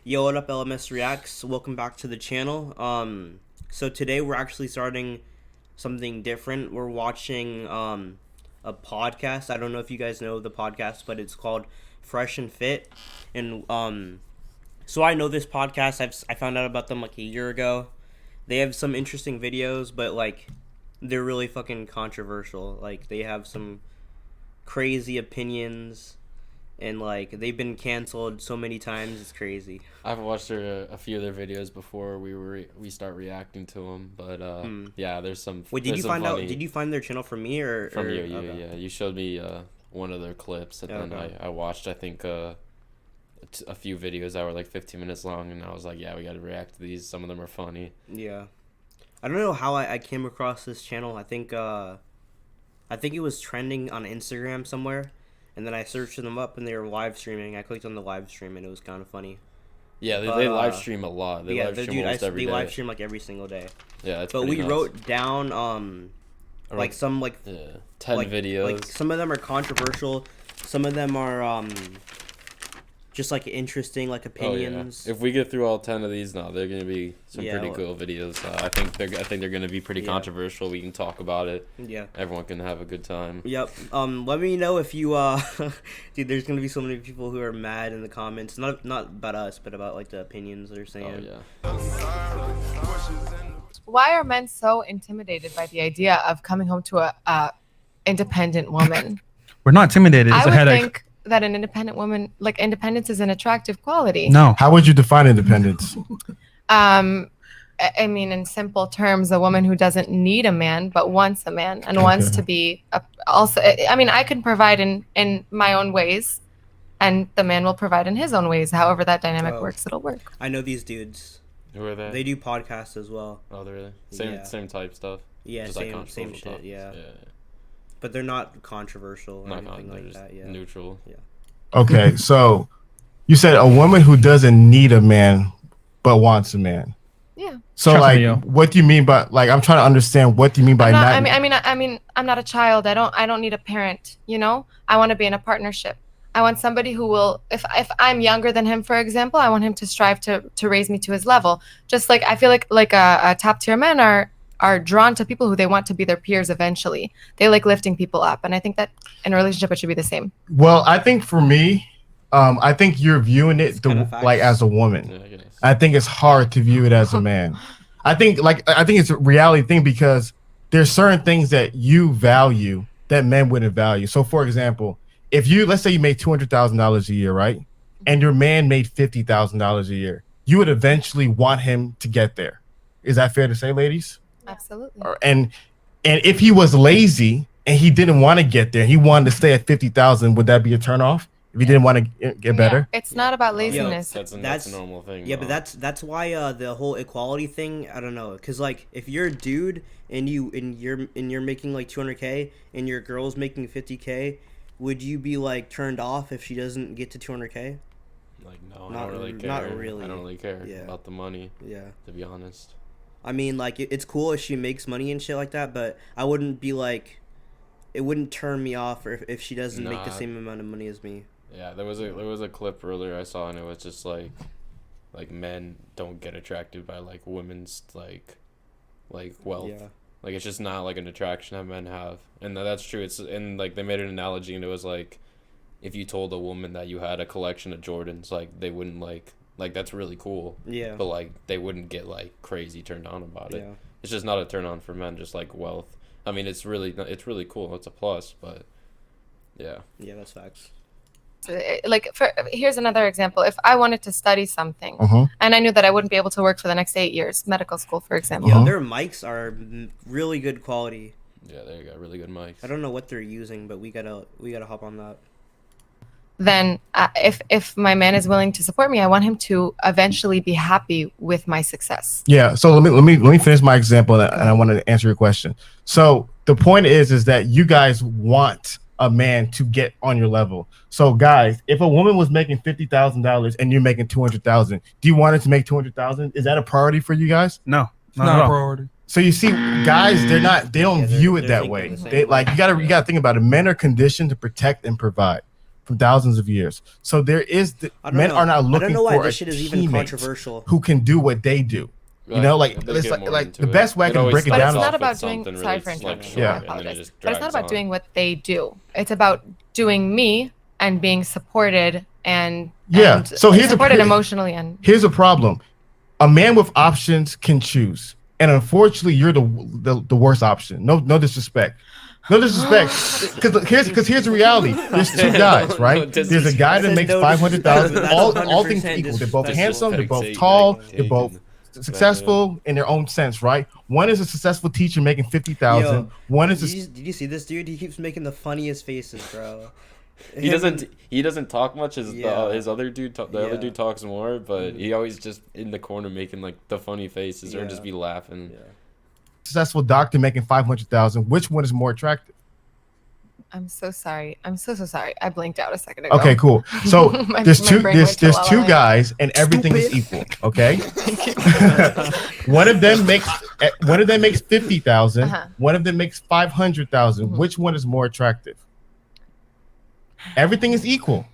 Yo, what up, LMS Reacts? Welcome back to the channel. So today we're actually starting something different. We're watching a podcast. I don't know if you guys know the podcast, but it's called Fresh and Fit. And so I know this podcast. I found out about them like a year ago. They have some interesting videos, but like they're really fucking controversial. Like they have some crazy opinions. And like they've been canceled so many times, it's crazy. I've watched a few of their videos before we start reacting to them, but yeah, there's some. Wait, did you find out? Did you find their channel from me or from you? okay. Yeah, you showed me one of their clips, and then I watched I think a few videos that were like 15 minutes long, and I was like, yeah, we got to react to these. Some of them are funny. Yeah, I don't know how I came across this channel. I think it was trending on Instagram somewhere. And then I searched them up, and they were live streaming. I clicked on the live stream, and it was kind of funny. Yeah, they live stream a lot. They live stream almost every day. They live stream like every single day. Yeah, it's but pretty we nuts. Wrote down like some 10 like, videos. Like some of them are controversial. Some of them are just like interesting like opinions. Oh, yeah. If we get through all 10 of these now, they're gonna be some pretty cool videos. I think they're gonna be pretty controversial. We can talk about it. Yeah, everyone can have a good time. Yep. Let me know if you dude, there's gonna be so many people who are mad in the comments, not about us, but about like the opinions they're saying. Oh yeah. Why are men so intimidated by the idea of coming home to a independent woman? We're not intimidated. It's I a would headache. think that an independent woman, like independence, is an attractive quality. No. How would you define independence? I mean, in simple terms, a woman who doesn't need a man but wants a man and wants to be also. I mean, I can provide in my own ways, and the man will provide in his own ways. However that dynamic works, it'll work. I know these dudes. Who are they? They do podcasts as well. Oh, really? Same type stuff. Yeah, just same like shit. topics. Yeah. But they're not controversial or anything like that. Yeah. Neutral. Yeah. Okay, so you said a woman who doesn't need a man but wants a man. Yeah. So what do you mean by I'm trying to understand what do you mean by not? I mean, I'm not a child. I don't need a parent. You know, I want to be in a partnership. I want somebody who will, if I'm younger than him, for example, I want him to strive to raise me to his level. Just like I feel like a top tier men are drawn to people who they want to be their peers eventually. They like lifting people up, and I think that in a relationship it should be the same. Well, I think for me, I think you're viewing it as a woman. Yeah, I think it's hard to view it as a man. I think it's a reality thing because there's certain things that you value that men wouldn't value. So, for example, if let's say you made $200,000 a year, right, and your man made $50,000 a year, you would eventually want him to get there. Is that fair to say, ladies? Absolutely. And if he was lazy and he didn't want to get there, he wanted to stay at 50,000, would that be a turnoff? If he didn't want to get better? Yeah, it's not about laziness. That's a normal thing. Yeah, but that's why the whole equality thing, I don't know, because like if you're a dude and you're making like 200K and your girl's making 50K, would you be like turned off if she doesn't get to 200K? Like no, I don't really care. Not really. I don't really care about the money. Yeah. To be honest. I mean, like it's cool if she makes money and shit like that, but I wouldn't be like, it wouldn't turn me off if she doesn't make the same amount of money as me. Yeah, there was a clip earlier I saw, and it was just like men don't get attracted by like women's like wealth. Yeah. Like it's just not like an attraction that men have, and that's true. It's and like they made an analogy, and it was like if you told a woman that you had a collection of Jordans, like they wouldn't like that's really cool. Yeah. But like they wouldn't get like crazy turned on about it. Yeah. It's just not a turn on for men, just like wealth. I mean, it's really cool. It's a plus, but yeah. Yeah, that's facts. Here's another example. If I wanted to study something and I knew that I wouldn't be able to work for the next 8 years, medical school, for example. Yeah, their mics are really good quality. Yeah, they got really good mics. I don't know what they're using, but we gotta hop on that. Then if my man is willing to support me, I want him to eventually be happy with my success. Yeah. So let me finish my example, and I want to answer your question. So the point is that you guys want a man to get on your level. So guys, if a woman was making $50,000 and you're making 200,000, do you want her to make 200,000? Is that a priority for you guys? No, not a priority. So you see, guys, they don't view it that way. They you gotta think about it. Men are conditioned to protect and provide. from thousands of years. So there is men are not looking for a shit is even teammate controversial. who can do what they do. You know, like it's like the best way I can break it But down. it's not about doing. Sorry for interrupting. I apologize. But it's not about doing what they do. It's about doing me and being supported and So here's supported emotionally. And here's a problem: a man with options can choose, and unfortunately, you're the worst option. No disrespect. No disrespect, because here's the reality. There's two guys, right? There's a guy that makes 500,000. All things equal. They're both handsome. They're both tall. They're both successful in their own sense, right? One is a successful teacher making 50,000. One is. Did you see this dude? He keeps making the funniest faces, bro. He doesn't talk much as his other dude. The other dude talks more, but he always just in the corner making like the funny faces or just be laughing. Yeah. Successful doctor making 500,000. Which one is more attractive? I'm so sorry. I'm so sorry. I blinked out a second ago. Okay, cool. So there's two guys and everything is equal. Okay. One of them makes 50,000. One of them makes 500,000. Which one is more attractive? Everything is equal.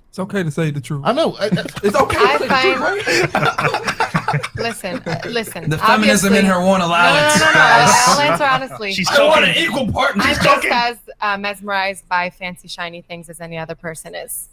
It's okay to say the truth. I know. It's okay to say the truth, right? Listen. The feminism in her won't allow it. No. I'll answer honestly. I want an equal partner. I'm just as mesmerized by fancy, shiny things as any other person is.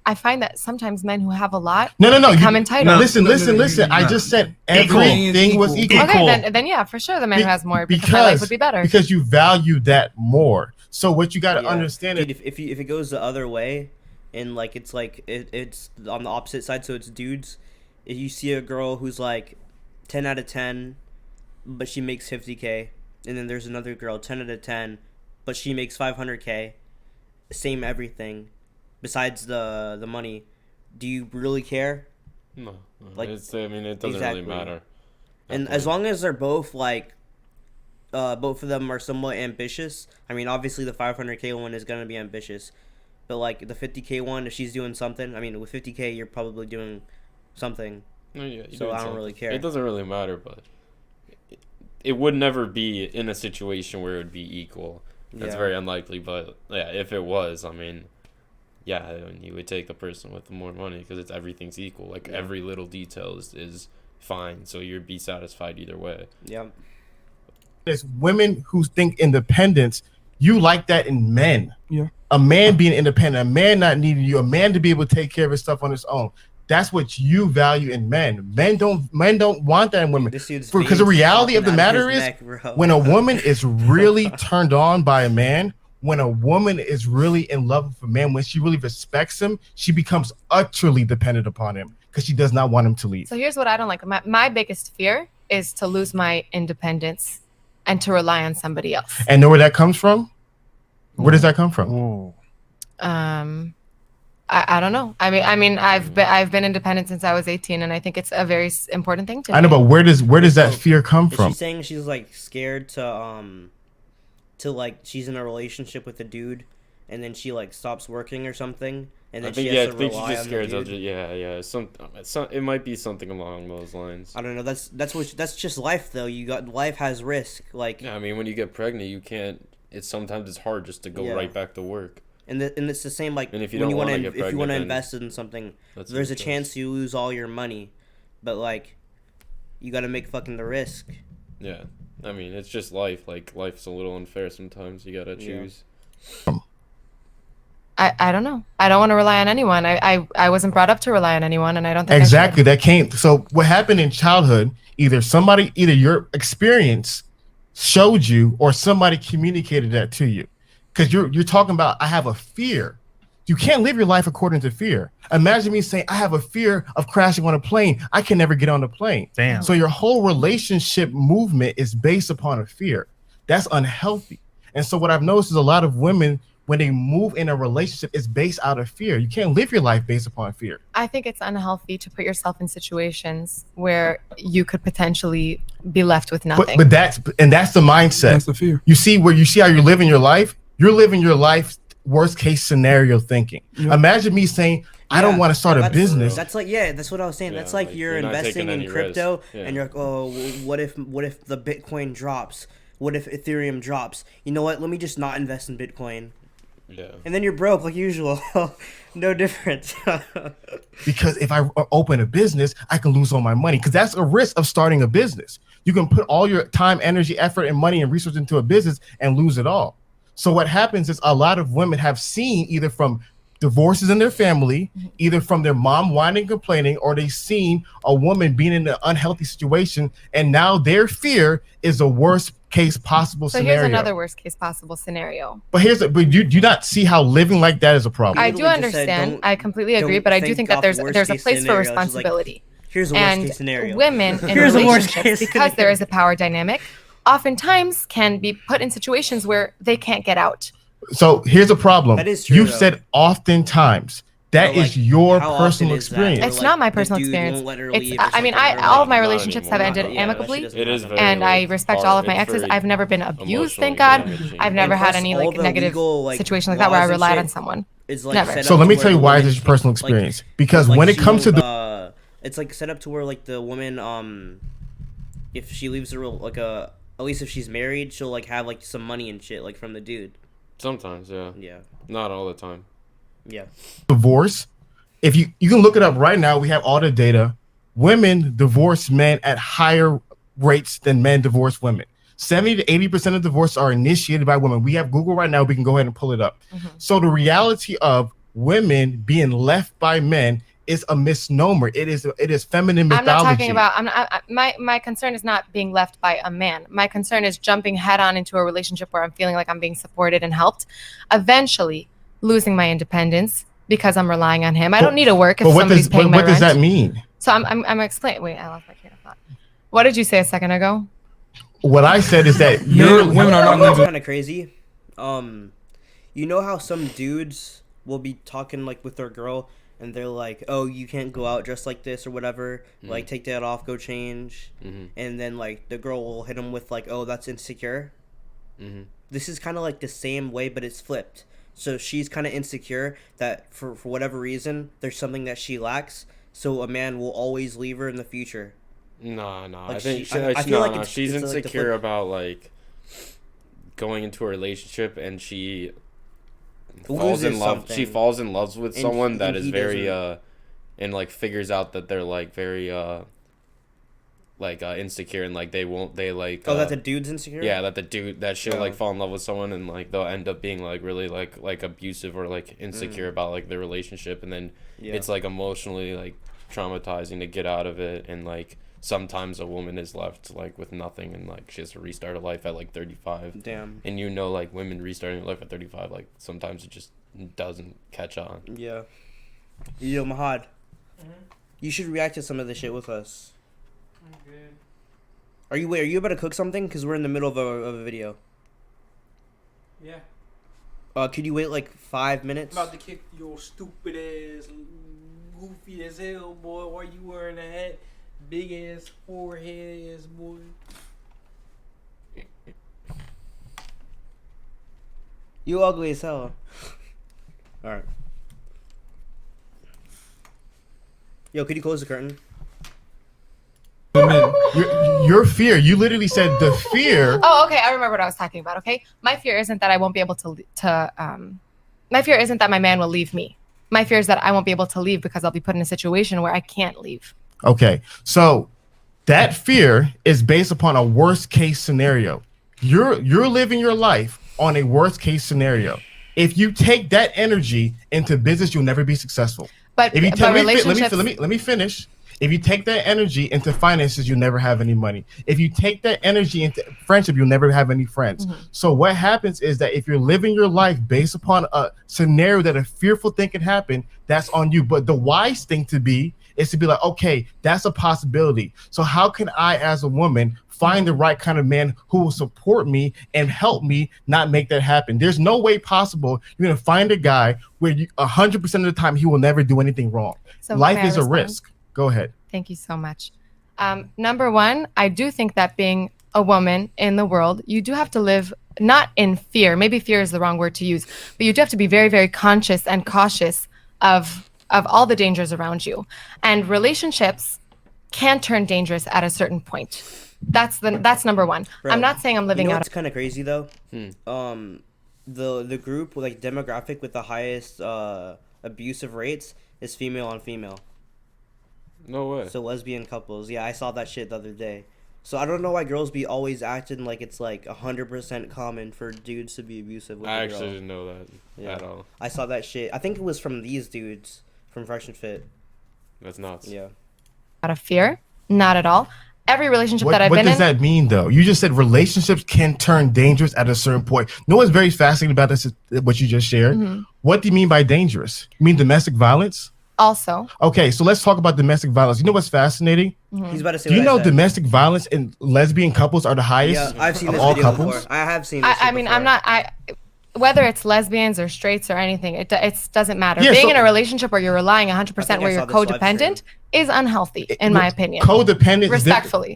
I find that sometimes men who have a lot become entitled. Listen. I just said everything was equal. Okay, then yeah, for sure the man who has more because my life would be better. Because you value that more. So what you got to understand is if it goes the other way, and like it's on the opposite side, so it's dudes. If you see a girl who's like 10 out of 10, but she makes 50K, and then there's another girl 10 out of 10, but she makes 500K, same everything, besides the money. Do you really care? No. Like it doesn't really matter. And as long as they're both like. Both of them are somewhat ambitious. I mean, obviously the 500K one is gonna be ambitious, but like the 50K one, if she's doing something, I mean, with 50K you're probably doing something. No, yeah, so I don't really care. It doesn't really matter, but it would never be in a situation where it would be equal. That's very unlikely. But yeah, if it was, I mean, you would take the person with the more money because everything's equal. Like every little detail is fine, so you'd be satisfied either way. Yeah. There's women who think independence. You like that in men. Yeah. A man being independent, a man not needing you, a man to be able to take care of his stuff on his own. That's what you value in men. Men don't want that in women. Because the reality of the matter is, when a woman is really turned on by a man, when a woman is really in love with a man, when she really respects him, she becomes utterly dependent upon him because she does not want him to leave. So here's what I don't like. My biggest fear is to lose my independence and to rely on somebody else. And know where that comes from? Where does that come from? I don't know. I mean, I've been independent since I was 18, and I think it's a very important thing to me. I know, but where does that fear come from? She's saying she's like scared to like she's in a relationship with a dude, and then she like stops working or something, and then she has to rely on the dude. It might be something along those lines. I don't know. That's just life though. Life has risk. Like I mean, when you get pregnant, you can't. Sometimes it's hard just to go right back to work. And it's the same like if you want to invest in something, there's a chance you lose all your money, but like you got to make fucking the risk. Yeah, I mean it's just life. Like life's a little unfair sometimes. You gotta choose. I don't know. I don't want to rely on anyone. I wasn't brought up to rely on anyone, and I don't think exactly that came. So what happened in childhood? Either your experience showed you, or somebody communicated that to you. Because you're talking about, I have a fear. You can't live your life according to fear. Imagine me saying, I have a fear of crashing on a plane. I can never get on the plane. Damn. So your whole relationship movement is based upon a fear. That's unhealthy. And so what I've noticed is a lot of women, when they move in a relationship, it's based out of fear. You can't live your life based upon fear. I think it's unhealthy to put yourself in situations where you could potentially be left with nothing. But that's the mindset. That's the fear. You see how you're living your life? You're living your life worst case scenario thinking. Yep. Imagine me saying, I don't want to start a business. That's like, that's what I was saying. That's like you're investing in crypto and you're like, oh, what if the Bitcoin drops? What if Ethereum drops? You know what? Let me just not invest in Bitcoin. Yeah. And then you're broke like usual. No difference. Because if I open a business, I can lose all my money, because that's a risk of starting a business. You can put all your time, energy, effort, and money and research into a business and lose it all. So what happens is a lot of women have seen either from divorces in their family, either from their mom whining, complaining, or they've seen a woman being in an unhealthy situation, and now their fear is the worst case possible scenario. Here's another worst case possible scenario. But but you do not see how living like that is a problem. I do understand. I completely agree, but I do think that there's a place for responsibility. Here's a worst case scenario. Women in relationships, because there is a power dynamic, oftentimes can be put in situations where they can't get out. So here's a problem. That is true, You've though. said oftentimes. That is your personal experience. It's not my personal experience. All of my relationships have ended amicably, It is very, and I respect all of my exes. I've never been abused, thank God. I've never had any negative situation like that where I relied on someone. Never. So let me tell you why this is your personal experience. Because when it comes to the, it's like set up to where like the woman, if she leaves the real at least if she's married, she'll like have like some money and shit like from the dude. Sometimes, yeah. Yeah. Not all the time. Yeah. Divorce, if you can look it up right now, we have all the data. Women divorce men at higher rates than men divorce women. 70 to 80% of divorces are initiated by women. We have Google right now. We can go ahead and pull it up. So the reality of women being left by men is a misnomer. It is feminine mythology. I'm not talking about. My concern is not being left by a man. My concern is jumping head on into a relationship where I'm feeling like I'm being supported and helped. Eventually, losing my independence because I'm relying on him. I don't need to work if somebody's paying my rent. What does that mean? So I'm explaining. Wait, I lost my train of thought. What did you say a second ago? What I said is that women are not kind of crazy. You know how some dudes will be talking like with their girl and they're like, "Oh, you can't go out dressed like this or whatever. Like, take that off, go change." And then like the girl will hit him with like, "Oh, that's insecure." This is kind of like the same way, but it's flipped. So she's kind of insecure that for whatever reason, there's something that she lacks. So a man will always leave her in the future. No. Like I think I feel like she's it's insecure about like going into a relationship and she falls in love. She falls in love with someone that is very and like figures out that they're like very insecure and like they that the dude's insecure. Yeah, that she'll like fall in love with someone and like they'll end up being like really like abusive or like insecure about like their relationship, and then it's like emotionally like traumatizing to get out of it, and like sometimes a woman is left like with nothing and like she has to restart her life at like 35. Damn. And like women restarting their life at 35, like sometimes it just doesn't catch on. Yeah. Yo, Mahad, you should react to some of this shit with us. Good. Are you about to cook something? Because we're in the middle of a video. Yeah. Could you wait like 5 minutes? I'm about to kick your stupid ass, goofy as hell, boy. Why you wearing a hat? Big ass forehead ass, boy. You ugly as hell. Alright. Yo, could you close the curtain? Your fear. You literally said the fear. Oh, okay. I remember what I was talking about. Okay, my fear isn't that I won't be able to. My fear isn't that my man will leave me. My fear is that I won't be able to leave because I'll be put in a situation where I can't leave. Okay, so that fear is based upon a worst case scenario. You're living your life on a worst case scenario. If you take that energy into business, you'll never be successful. But if you relationships... let me finish. If you take that energy into finances, you'll never have any money. If you take that energy into friendship, you'll never have any friends. So what happens is that if you're living your life based upon a scenario that a fearful thing can happen, that's on you. But the wise thing is to be like, okay, that's a possibility. So how can I, as a woman, find the right kind of man who will support me and help me not make that happen? There's no way possible you're going to find a guy where 100% of the time he will never do anything wrong. So life is a risk. Go ahead. Thank you so much. Number one, I do think that being a woman in the world, you do have to live not in fear. Maybe fear is the wrong word to use, but you do have to be very, very conscious and cautious of all the dangers around you. And relationships can turn dangerous at a certain point. That's number one. Bro, I'm not saying I'm living out. It's kind of crazy though. the group like demographic with the highest abusive rates is female on female. No way. So lesbian couples. Yeah, I saw that shit the other day. So I don't know why girls be always acting like it's like 100% common for dudes to be abusive with I a actually girl. didn't know that at all. I saw that shit. I think it was from these dudes from Fresh and Fit. That's nuts. Yeah. Out of fear, not at all. Every relationship that I've What been does in. that mean, though? You just said relationships can turn dangerous at a certain point. You know what's very fascinating about this is what you just shared? Mm-hmm. What do you mean by dangerous? You mean domestic violence? Also. Okay, so let's talk about domestic violence. You know what's fascinating? He's about to say Do you what know I said. domestic violence in lesbian couples are the highest Yeah, I've seen of this all video couples? before. I have seen this I shit mean, before. I'm not. Whether it's lesbians or straights or anything, it doesn't matter. Yeah, Being so- in a relationship where you're relying 100% I think where I you're saw this live codependent stream. is unhealthy, in my opinion. Codependent. Respectfully.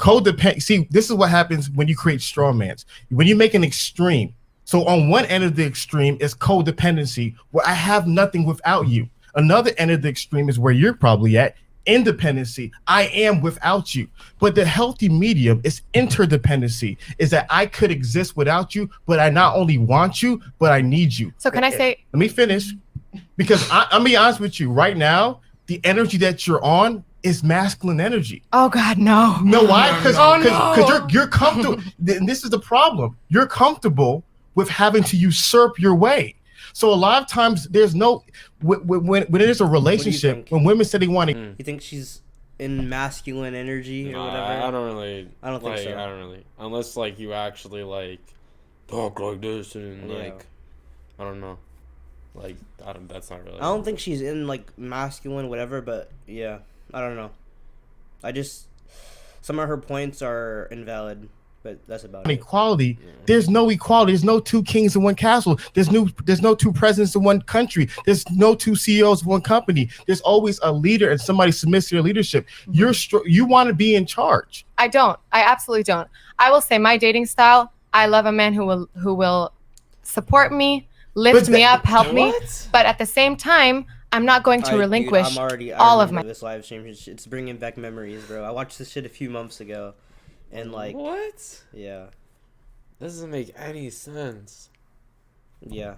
See, this is what happens when you create straw mans. When you make an extreme. So on one end of the extreme is codependency, where I have nothing without you. Another end of the extreme is where you're probably at. Independency. I am without you. But the healthy medium is interdependency, is that I could exist without you, but I not only want you, but I need you. So can I say, Let me finish, because I'm be honest with you right now, the energy that you're on is masculine energy. oh God, no. No, why? Because Oh, no. you're comfortable. And this is the problem. You're comfortable with having to usurp your way. So a lot of times there's no when there's a relationship, think? when women say they want to, You think she's in masculine energy or Nah, whatever? I don't really. I don't think like, so. I don't really. Unless like you actually like talk like this and Yeah. like I don't know. Like I don't. That's not really. I don't think she's in like masculine whatever, but yeah, I don't know. I just some of her points are invalid, but that's about it. equality. There's no equality. There's no two kings in one castle. There's no two presidents in one country. There's no two CEOs of one company. There's always a leader and somebody submits to your leadership. You want to be in charge. I don't. I absolutely don't. I will say my dating style, I love a man who will support me, lift me up, help me. But at the same time, I'm not going to relinquish all of my. This live stream. It's bringing back memories, bro. I watched this shit a few months ago, and like, What? yeah, Doesn't make any sense. yeah.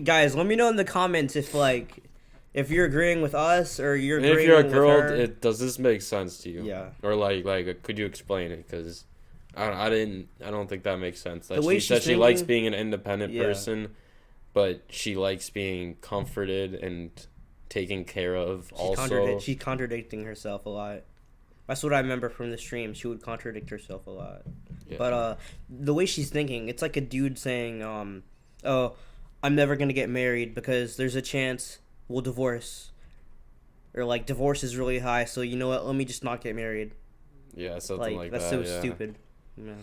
Guys, let me know in the comments if you're agreeing with us or you're agreeing If you're a with girl, her. does this make sense to you? Yeah. Or could you explain it? Because I don't think that makes sense. That The way she said she's she likes thinking- being an independent Yeah. person, but she likes being comforted and taken care of. She's contradicting herself a lot. That's what I remember from the stream. She would contradict herself a lot. Yeah. But the way she's thinking, it's like a dude saying, "Oh, I'm never gonna get married because there's a chance we'll divorce, or like divorce is really high. So you know what? Let me just not get married. Yeah, something like that's that. so yeah. stupid. Yeah.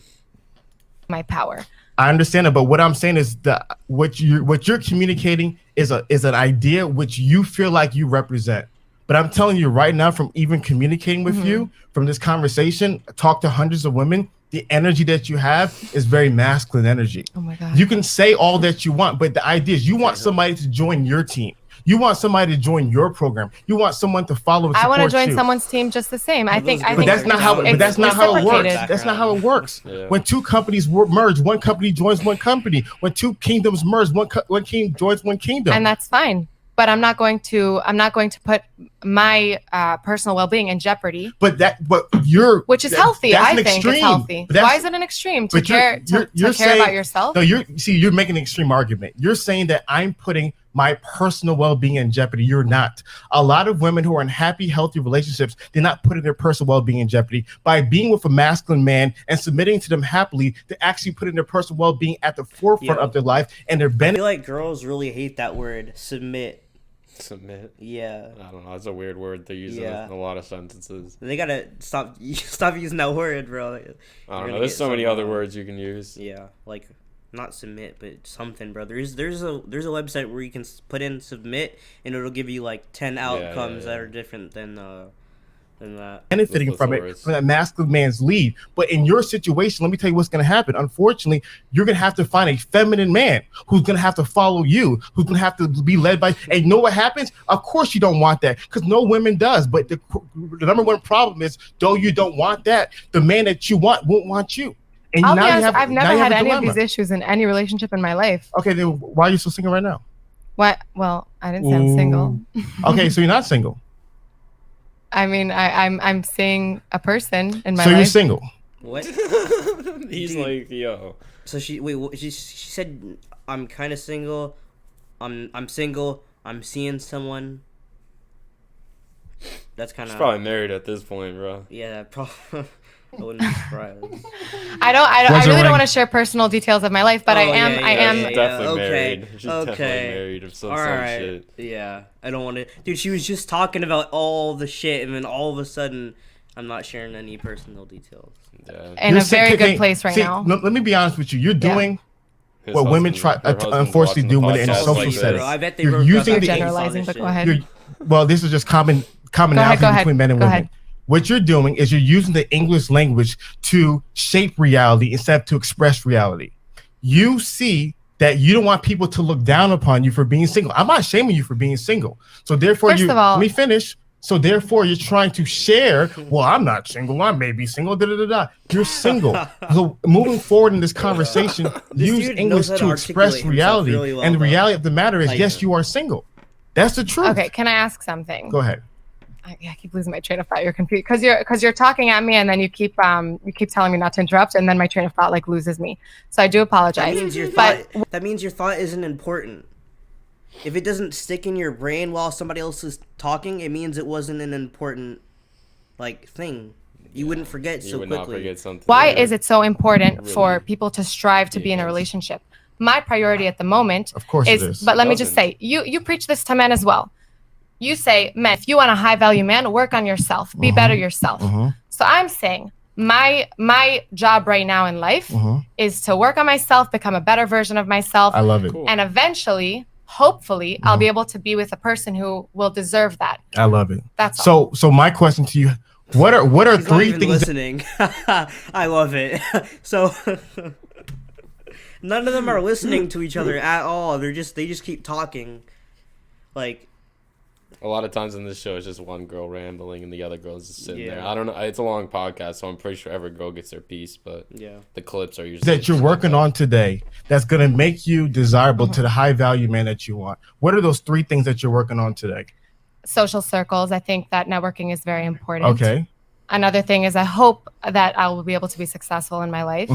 My power. I understand it, but what I'm saying is that what you're communicating is an idea which you feel like you represent. But I'm telling you right now, from even communicating with you, from this conversation, talk to hundreds of women, the energy that you have is very masculine energy. Oh my God. You can say all that you want, but the idea is you want somebody to join your team. You want somebody to join your program. You want someone to follow and I support want to join you. someone's team just the same. I think. But that's not how. But that's not how it works. reciprocated. That's not how it works. Yeah. When two companies merge, one company joins one company. When two kingdoms merge, one king joins one kingdom. And that's fine. But I'm not going to put my personal well-being in jeopardy, but you're which is that- healthy. that's I an think extreme. it's healthy. But that's- Why is it an extreme to but you're- care you're- to you're care saying- about yourself? No, you're making an extreme argument. You're saying that I'm putting my personal well-being in jeopardy. You're not. A lot of women who are in happy, healthy relationships, they're not putting their personal well-being in jeopardy by being with a masculine man and submitting to them happily. They're actually putting their personal well-being at the forefront of their life, and they're I benefiting. feel like girls really hate that word, submit. Submit. Yeah. I don't know. It's a weird word they're using Yeah. in a lot of sentences. They gotta stop using that word, bro. I don't know. There's so many other words you can use. Yeah, like not submit, but something, bro. There's a website where you can put in submit, and it'll give you like 10 outcomes that are different than that. benefiting Those from are it, words. from that masculine man's lead. But in your situation, let me tell you what's going to happen. Unfortunately, you're going to have to find a feminine man who's going to have to follow you, who's going to have to be led by. And you know what happens? Of course, you don't want that because no women does. But the number one problem is, though you don't want that, the man that you want won't want you. And I'll be now you honest, have, I've now never you have had a any of dilemma. these issues in any relationship in my life. Okay, then why are you so single right now? What? Well, I didn't say I'm single. Okay, so you're not single. I mean, I'm seeing a person in my So life. you're single. What? He's Dude. like, yo. So she said I'm kind of single. I'm single. I'm seeing someone. That's kind She's of probably married at this point, bro. yeah. Probably. I wouldn't be surprised. I Where's really the don't ring? want to share personal details of my life, but I Oh, am. yeah, I yeah, am. She's definitely okay, married. She's definitely okay. married of some All sort of right. shit. Yeah, I don't want to. Dude, she was just talking about all the shit, and then all of a sudden, I'm not sharing any personal details. Yeah. In You're a very sick- good place right see, now. no, let me be honest with you. You're doing His what women husband- try, her husband's unfortunately, watching do the when in a podcast social like setting. this. I bet they You're broke using up the based on generalizing, this but shit. go ahead. Well, this is just commonality Go ahead. between men and Go women. ahead. What you're doing is you're using the English language to shape reality instead of to express reality. You see that you don't want people to look down upon you for being single. I'm not shaming you for being single. So therefore, First of all- let me finish. So therefore, you're trying to share. Well, I'm not single. I may be single. Da da da da. You're single. So moving forward in this conversation, This use dude English knows how to to express articulate himself reality. really well, And the though. reality of the matter is, Like- yes, you are single. That's the truth. Okay, can I ask something? Go ahead. I keep losing my train of thought. You're confused because you're talking at me and then you keep telling me not to interrupt, and then my train of thought like loses me. So I do That apologize. means your But thought. That means your thought isn't important. If it doesn't stick in your brain while somebody else is talking, it means it wasn't an important, like, thing. You wouldn't forget You so would quickly. not forget something. why that is it so important Really for people to strive to be in a Yes. relationship? My priority at the moment Of course it is. but let me just Doesn't. say, you preach this to men as well. You say, men, if you want a high value man, work on yourself, be better yourself. So I'm saying my job right now in life is to work on myself, become a better version of myself, I love it. Cool. and eventually, hopefully, I'll be able to be with a person who will deserve that. I love it. That's all. So my question to you, what are He's not three even things listening. I love it. So none of them are listening to each other at all. They just keep talking. Like, A lot of times in this show, it's just one girl rambling and the other girl's just sitting there. Yeah. I don't know. It's a long podcast, so I'm pretty sure every girl gets their piece, but yeah. the clips are usually that you're working on today that's going to make you desirable to the high value man that you want? What are those three things that you're working on today? Social circles. I think that networking is very important. Okay. Another thing is I hope that I will be able to be successful in my life.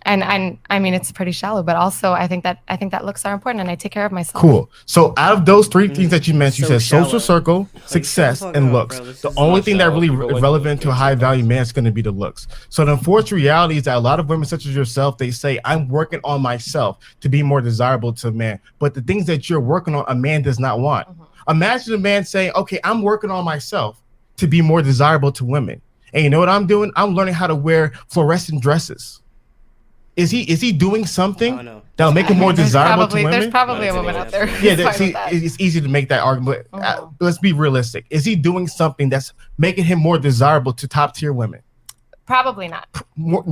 And I mean, it's pretty shallow, but also I think that looks are important, and I take care of myself. Cool. So out of those three things that you mentioned, So you said social shallow. circle, success, shut the fuck and up, looks. bro. This The is only not thing that shallow. really People like relevant to a looking high value sometimes. man is going to be the looks. So the unfortunate reality is that a lot of women such as yourself, they say, I'm working on myself to be more desirable to a man. But the things that you're working on, a man does not want. Imagine a man saying, okay, I'm working on myself to be more desirable to women. And you know what I'm doing? I'm learning how to wear fluorescent dresses. Is he doing I something don't know. that'll make him more desirable to women? There's probably That's a a woman lot. out there. Yeah, who's fine see, with that. it's easy to make that argument. But Mhm. let's be realistic. Is he doing something that's making him more desirable to top tier women? Probably not.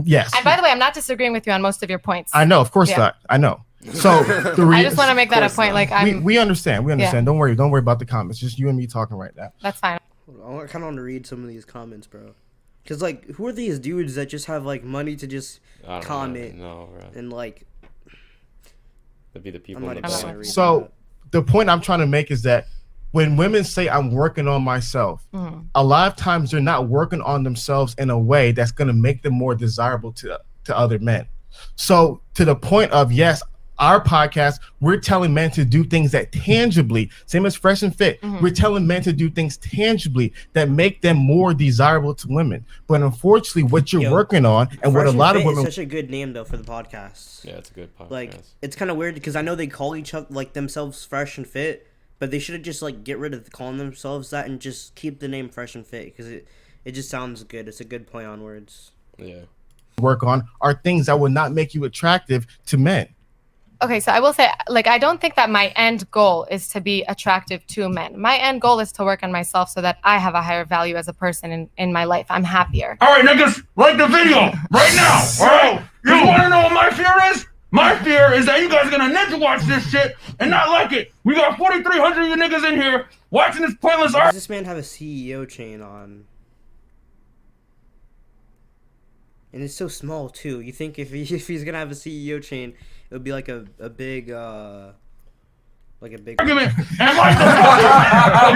Yes. And by the way, I'm not disagreeing with you on most of your points. I know, of course Yeah. not. I know. So I just want to make that a course point. not. Like I'm. we understand. We understand. Don't worry about the comments. Just you and me talking right now. That's fine. I kind of want to read some of these comments, bro. Cause like, who are these dudes that just have like money to just I don't comment know, bro. and like? That'd be the I'm people not in the even back. gonna back. read So the point I'm trying to make is that when women say I'm working on myself, a lot of times they're not working on themselves in a way that's going to make them more desirable to other men. So to the point of, yes, our podcast, we're telling men to do things that tangibly, same as Fresh and Fit, we're telling men to do things tangibly that make them more desirable to women. But unfortunately, what you're Yo, working on and what Fresh a and lot of Fit is women, such a good name though for the podcast. Yeah, it's a good podcast. Like, it's kind of weird because I know they call each other like themselves Fresh and Fit, but they should have just like get rid of calling themselves that and just keep the name Fresh and Fit because it just sounds good. It's a good play on words. yeah. work on are things that will not make you attractive to men. Okay, so I will say, like, I don't think that my end goal is to be attractive to men. My end goal is to work on myself so that I have a higher value as a person in my life. I'm happier. All right, niggas, like the video right now. All right, you want to know what my fear is? My fear is that you guys are gonna ninja watch this shit and not like it. We got 4,300 of you niggas in here watching this pointless Why art. does this man have a CEO chain on? And it's so small too. You think if he's gonna have a CEO chain, it would be like a big argument and like the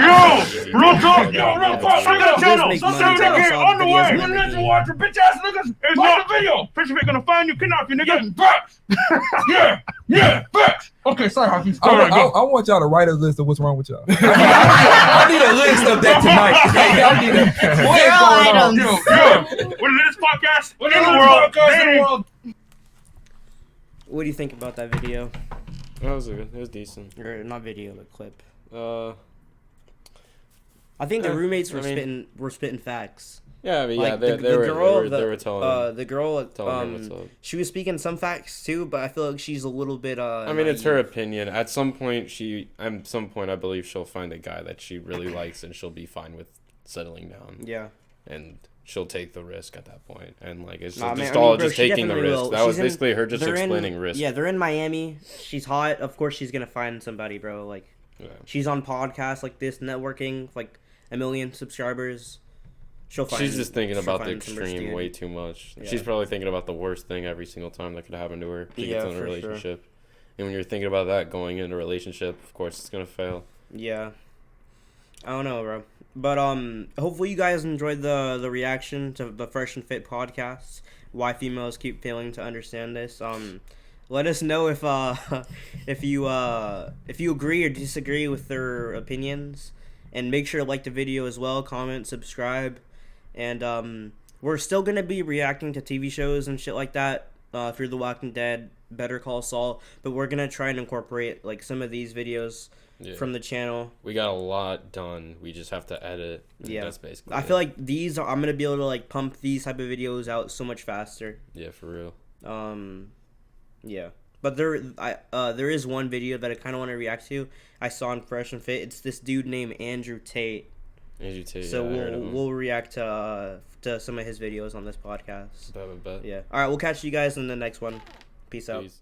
yo, real talk, yo, real talk. Check the channel. Some nigga on the way. You ninja watcher, bitch ass niggas. It's not the video. Fisher ain't gonna find you, kidnap you, nigga. Facts. Yeah, facts. Okay, sorry, Hockey. I want y'all to write a list of what's wrong with y'all. I need a list of that tonight. I need a Yo, what is this podcast? What in the world? What do you think about that video? That was good. It was decent. Or not video, but clip. I think Yeah, the roommates were I mean- spitting facts. Yeah, but Like, yeah, they were telling. The girl, telling her what's up. she was speaking some facts too, but I feel like she's a little bit. I mean, it's her opinion. At some point, I believe she'll find a guy that she really likes, and she'll be fine with settling down. Yeah. And she'll take the risk at that point, and like it's Nah, just man, I mean, bro, just she taking the definitely risk. will. That was She's in- basically her just they're in- explaining risk. Yeah, they're in Miami. She's hot. Of course, she's gonna find somebody, bro. Like, Yeah. she's on podcasts like this, networking, like 1 million subscribers. She'll find. She's just thinking she'll about the find some rich extreme dude. way too much. Yeah. She's probably thinking about the worst thing every single time that could happen to her to Yeah, get in a for sure. relationship. And when you're thinking about that going into a relationship, of course it's gonna fail. Yeah. I don't know, bro. But hopefully you guys enjoyed the reaction to the Fresh and Fit podcast. Why females keep failing to understand this. Let us know if if you agree or disagree with their opinions, and make sure to like the video as well, comment, subscribe, and we're still gonna be reacting to TV shows and shit like that. Fear the Walking Dead, Better Call Saul, but we're gonna try and incorporate like some of these videos from the channel. We got a lot done. We just have to edit. Yeah, That's basically I feel like I'm gonna be able to like pump these type of videos out so much faster. Yeah, for real. Yeah, but there is one video that I kind of want to react to. I saw on Fresh and Fit. It's this dude named Andrew Tate. Andrew Tate. So yeah, I heard of him. we'll react to some of his videos on this podcast. Bet. Yeah. All right, we'll catch you guys in the next one. Peace out. Peace.